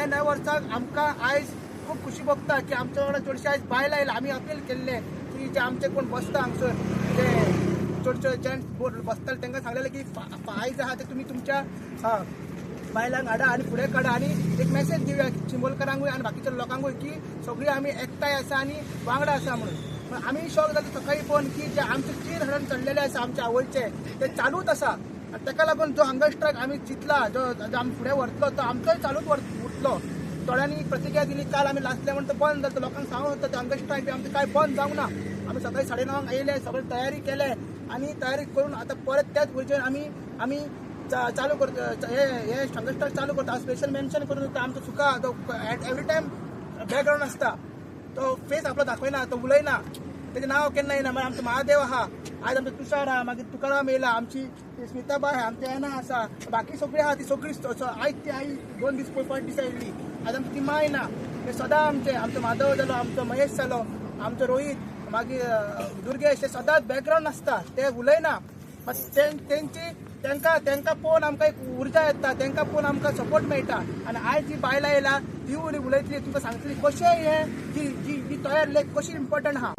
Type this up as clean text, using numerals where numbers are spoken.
ह्या 9 वर्साक आमकां आयज खूब खुशी भोगता की आमच्या वांगडा चडशे आयज बायलां आयला. आमी अपील केल्लें की जे आमचे कोण बसता हांगसर जे चडशे जेंट्स बसताले तांकां सांगलेलें की आयज आहा ते तुमी तुमच्या बायलांक हाडा आनी फुडें काडा आनी एक मेसेज दिवया चिंबोलकरांकूय आनी बाकीच्या लोकांकूय की सगळीं आमी एकठांय आसा आनी वांगडा आसा म्हणून. पण आमी शॉक जाता सकाळी पळोवन की जे आमचे 3 हडन चडलेले आसा आमच्या आवयचे ते चालूच आसा. आनी ताका लागून जो हंगर स्ट्रायक आमी चिंतला जो आमी फुडें व्हरतलो तो आमचोय चालूच उरतलो. थोड्यांनी प्रतिक्रिया दिली काल आमी लासले म्हणून तो बंद जाता. लोकांक सांगून होता ते हंगर स्ट्रायक बी आमचें कांय बंद जावंक ना. आमी सकाळी 9:30 येयले, सगळी तयारी केले आनी तयारी करून आतां परत त्याच वयच्यान आमी चालू करता हे हंगर स्ट्रायक चालू करता. स्पेशल मेन्शन करून आमचो सुका तो एवरी टायम बॅकग्रावंड आसता तो फेस आपलो दाखयना, तो उलयना, तेजें नांव केन्ना येना. मागीर आमचो महादेव आहा, आयज आमचो तुषार आहा, मागीर तुकाराम येयला, आमची स्मिताबाई आहा, आमची एना आसा, बाकी सगळीं आहा ती सगळीं आयज ती आई 2 दीस पयलीं दिसा येयली. आयज आमची ती माय ना. हे सदां आमचो माधव जालो, आमचो महेश जालो, आमचो रोहीत, मागीर दुर्गेश हे सदांच बॅकग्रावंड आसता, ते उलयना. तांकां पळोवन आमकां एक उर्जा येता, तांकां पळोवन आमकां सपोर्ट मेळटा. आनी आयज जी बायलां येयला ती उलयतली, तुमकां सांगतली कशें हें जी तयार कशी इम्पॉर्टंट आहा.